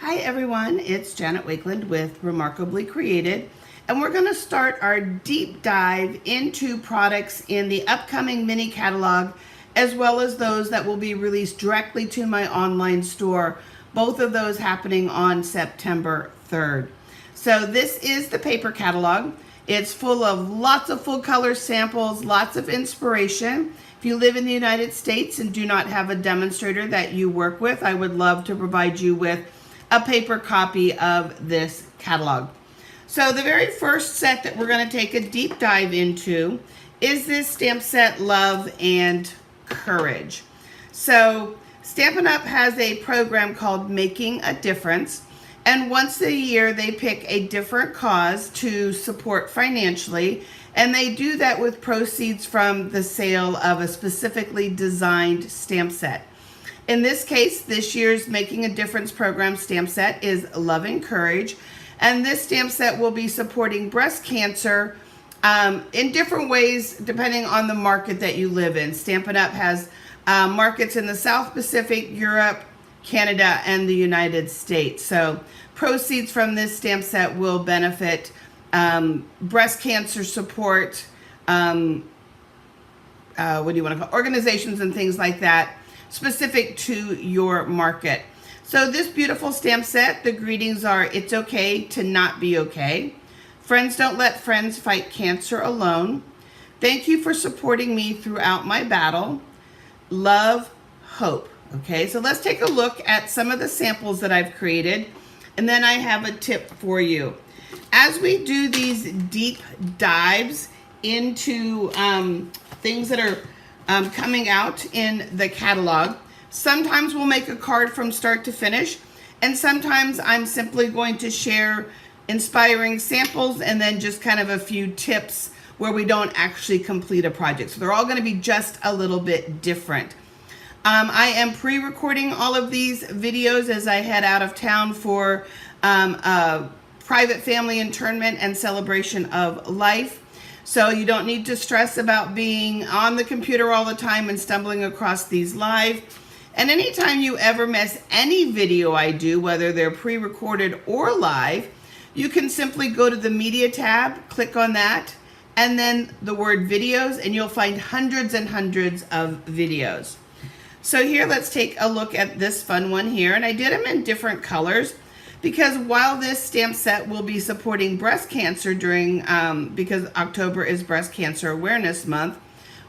Hi everyone, it's Janet Wakeland with Remarkably Created, and we're going to start our deep dive into products in the upcoming mini catalog, as well as those that will be released directly to my online store, both of those happening on September 3rd. So this is the paper catalog. It's full of lots of full color samples, lots of inspiration. If you live in the United States and do not have a demonstrator that you work with, I would love to provide you with a paper copy of this catalog. So the very first set that we're going to take a deep dive into is this stamp set, Love and Courage. So Stampin' Up! Has a program called Making a Difference, and once a year they pick a different cause to support financially, and they do that with proceeds from the sale of a specifically designed stamp set. In this case, this year's Making a Difference program stamp set is Love and Courage, and this stamp set will be supporting breast cancer in different ways depending on the market that you live in. Stampin' Up! Has markets in the South Pacific, Europe, Canada, and the United States. So proceeds from this stamp set will benefit breast cancer support, organizations and things like that, specific to your market. So this beautiful stamp set, the greetings are, it's okay to not be okay. Friends don't let friends fight cancer alone. Thank you for supporting me throughout my battle. Love, hope. Okay, so let's take a look at some of the samples that I've created, and then I have a tip for you. As we do these deep dives into things that are coming out in the catalog, sometimes we'll make a card from start to finish, and sometimes I'm simply going to share inspiring samples and then just kind of a few tips where we don't actually complete a project. So they're all going to be just a little bit different. I am pre-recording all of these videos as I head out of town for a private family internment and celebration of life. So you don't need to stress about being on the computer all the time and stumbling across these live. And anytime you ever miss any video I do, whether they're pre-recorded or live, you can simply go to the media tab, click on that, and then the word videos, and you'll find hundreds and hundreds of videos. So here, let's take a look at this fun one here. And I did them in different colors because while this stamp set will be supporting breast cancer during, because October is Breast Cancer Awareness Month,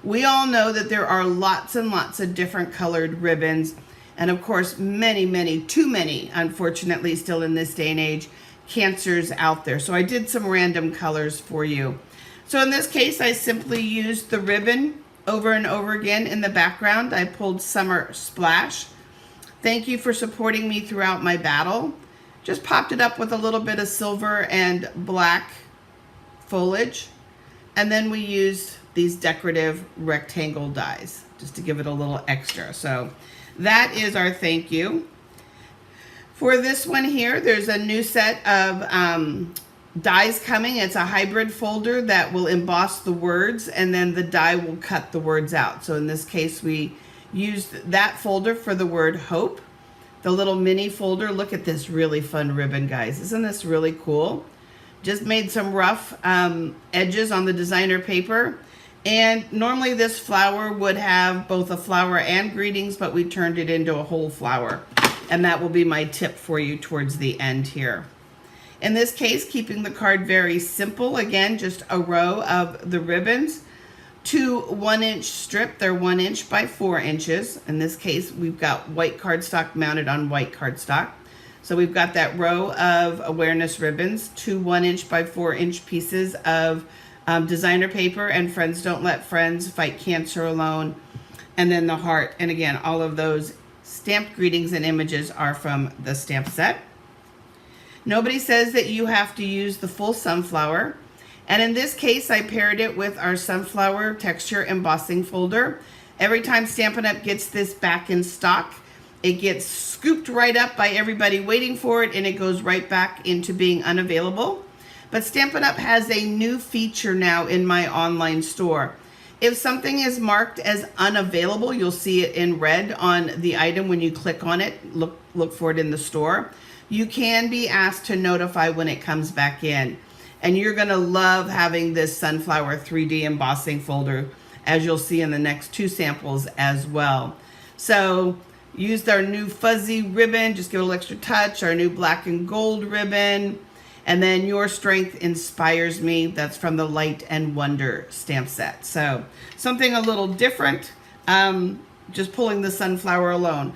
we all know that there are lots and lots of different colored ribbons. And of course, many, too many, unfortunately, still in this day and age, cancers out there. So I did some random colors for you. So in this case, I simply used the ribbon over and over again in the background. I pulled Summer Splash. Thank you for supporting me throughout my battle. Just popped it up with a little bit of silver and black foliage. And then we used these decorative rectangle dies just to give it a little extra. So that is our thank you. For this one here, there's a new set of dies coming. It's a hybrid folder that will emboss the words, and then the die will cut the words out. So in this case, we used that folder for the word hope. The little mini folder, look at this really fun ribbon, guys. Isn't this really cool? Just made some rough edges on the designer paper. And normally this flower would have both a flower and greetings, but we turned it into a whole flower. And that will be my tip for you towards the end here. In this case, keeping the card very simple. Again, just a row of the ribbons. 2 1-inch strip. They're 1 inch by 4 inches. In this case, we've got white cardstock mounted on white cardstock. So we've got that row of awareness ribbons, 2 1-inch by 4 inch pieces of designer paper, and Friends Don't Let Friends Fight Cancer Alone, and then the heart. And again, all of those stamped greetings and images are from the stamp set. Nobody says that you have to use the full sunflower. And in this case, I paired it with our sunflower texture embossing folder. Every time Stampin' Up! Gets this back in stock, it gets scooped right up by everybody waiting for it, and it goes right back into being unavailable. But Stampin' Up! Has a new feature now in my online store. If something is marked as unavailable, you'll see it in red on the item when you click on it. Look for it in the store. You can be asked to notify when it comes back in. And you're going to love having this sunflower 3D embossing folder, as you'll see in the next two samples as well. So used our new fuzzy ribbon, just give it a little extra touch, our new black and gold ribbon. And then Your Strength Inspires Me, that's from the Light and Wonder stamp set. So something a little different, just pulling the sunflower alone.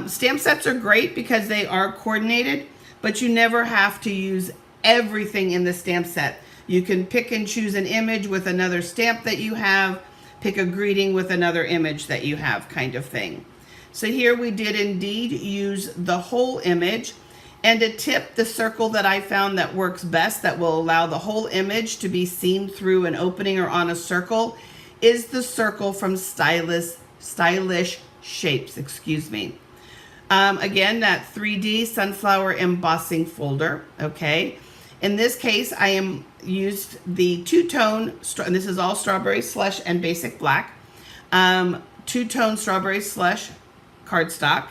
Stamp sets are great because they are coordinated, but you never have to use everything in the stamp set. You can pick and choose an image with another stamp that you have, pick a greeting with another image that you have, kind of thing. So here we did indeed use the whole image. And a tip, the circle that I found that works best, that will allow the whole image to be seen through an opening or on a circle, is the circle from Stylish Shapes, excuse me. Again, that 3D sunflower embossing folder, okay? In this case, I am used the two-tone, and this is all Strawberry Slush and Basic Black, two-tone Strawberry Slush cardstock,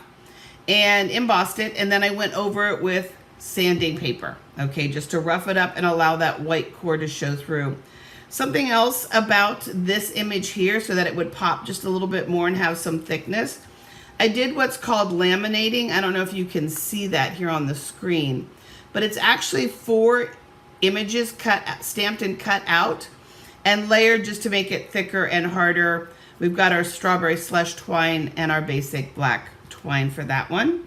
and embossed it, and then I went over it with sanding paper, okay, just to rough it up and allow that white core to show through. Something else about this image here, so that it would pop just a little bit more and have some thickness, I did what's called laminating. I don't know if you can see that here on the screen, but it's actually 4 images stamped and cut out and layered just to make it thicker and harder. We've got our Strawberry Slush twine and our Basic Black twine for that one.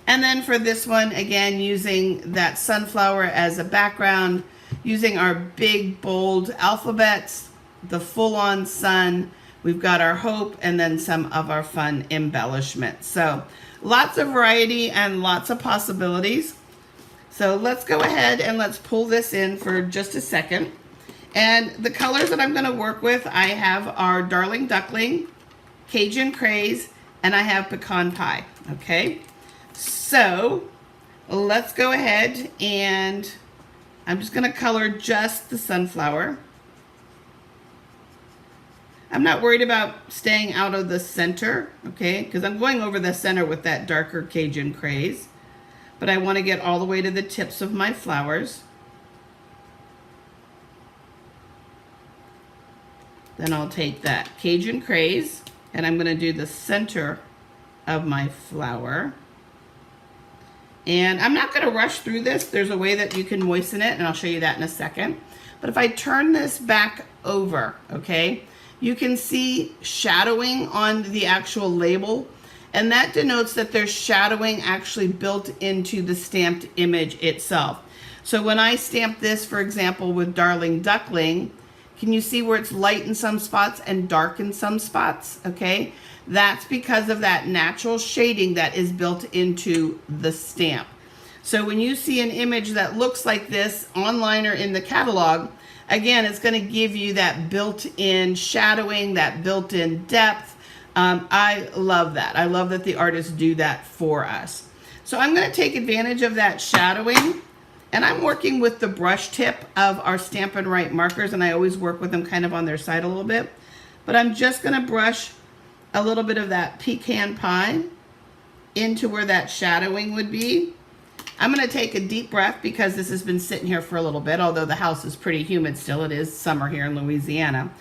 And then for this one, again, using that sunflower as a background, using our big, bold alphabets, the full-on sun, we've got our hope, and then some of our fun embellishments. So lots of variety and lots of possibilities. So let's go ahead and let's pull this in for just a second. And the colors that I'm going to work with, I have our Darling Duckling, Cajun Craze, and I have Pecan Pie, okay? So let's go ahead, and I'm just going to color just the sunflower. I'm not worried about staying out of the center, okay? Because I'm going over the center with that darker Cajun Craze. But I want to get all the way to the tips of my flowers. Then I'll take that Cajun Craze, and I'm going to do the center of my flower. And I'm not going to rush through this. There's a way that you can moisten it, and I'll show you that in a second. But if I turn this back over, okay, you can see shadowing on the actual label, and that denotes that there's shadowing actually built into the stamped image itself. So when I stamp this, for example, with Darling Duckling, can you see where it's light in some spots and dark in some spots? Okay, that's because of that natural shading that is built into the stamp. So when you see an image that looks like this online or in the catalog, again, it's going to give you that built-in shadowing, that built-in depth. I love that. I love that the artists do that for us. So I'm going to take advantage of that shadowing. And I'm working with the brush tip of our Stampin' Write markers, and I always work with them kind of on their side a little bit. But I'm just going to brush a little bit of that pecan pie into where that shadowing would be. I'm going to take a deep breath because this has been sitting here for a little bit, although the house is pretty humid still. It is summer here in Louisiana.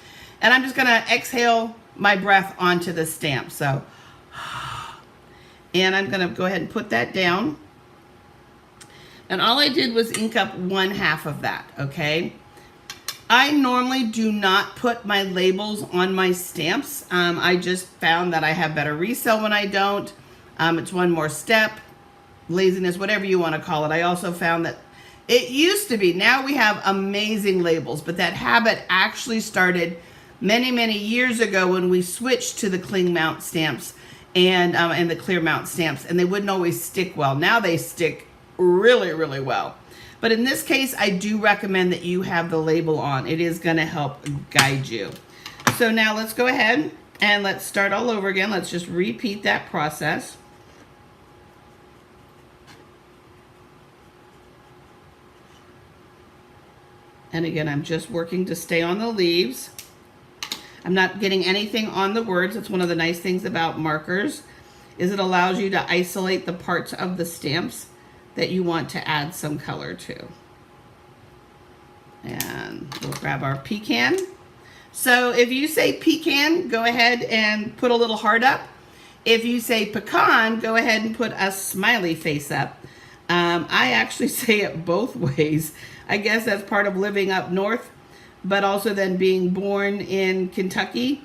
And I'm just going to exhale my breath onto the stamp. So, and I'm going to go ahead and put that down. And all I did was ink up 1/2 of that, okay? I normally do not put my labels on my stamps. I just found that I have better resale when I don't. It's one more step, laziness, whatever you want to call it. I also found that it used to be, now we have amazing labels, but that habit actually started many, many years ago when we switched to the cling mount stamps and the clear mount stamps, and they wouldn't always stick well. Now they stick really, really well. But in this case, I do recommend that you have the label on. It is going to help guide you. So now let's go ahead and let's start all over again. Let's just repeat that process. And again, I'm just working to stay on the leaves. I'm not getting anything on the words. That's one of the nice things about markers, is it allows you to isolate the parts of the stamps that you want to add some color to. And we'll grab our pecan. So if you say pecan, go ahead and put a little heart up. If you say pecan, go ahead and put a smiley face up. I actually say it both ways. I guess that's part of living up north, but also then being born in Kentucky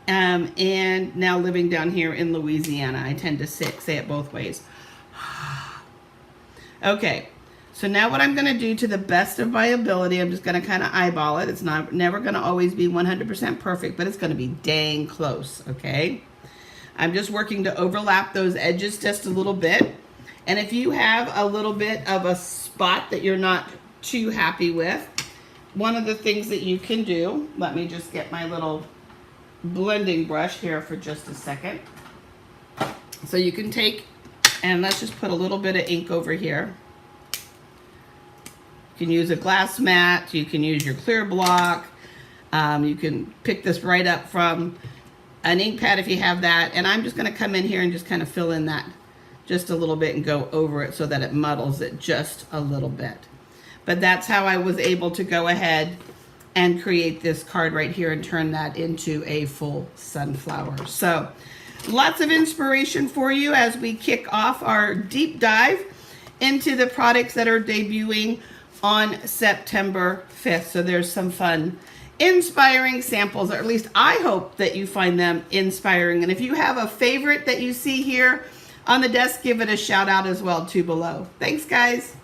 and now living down here in Louisiana. I tend to say it both ways. Okay, so now what I'm going to do, to the best of my ability, I'm just going to kind of eyeball it. It's never going to always be 100% perfect, but it's going to be dang close, okay? I'm just working to overlap those edges just a little bit. And if you have a little bit of a spot that you're not too happy with, one of the things that you can do, let me just get my little blending brush here for just a second. So you can take, and let's just put a little bit of ink over here. You can use a glass mat, you can use your clear block, you can pick this right up from an ink pad if you have that. And I'm just going to come in here and just kind of fill in that just a little bit and go over it so that it muddles it just a little bit. But that's how I was able to go ahead and create this card right here and turn that into a full sunflower. So lots of inspiration for you as we kick off our deep dive into the products that are debuting on September 5th. So there's some fun, inspiring samples, or at least I hope that you find them inspiring. And if you have a favorite that you see here on the desk, give it a shout out as well too below. Thanks, guys.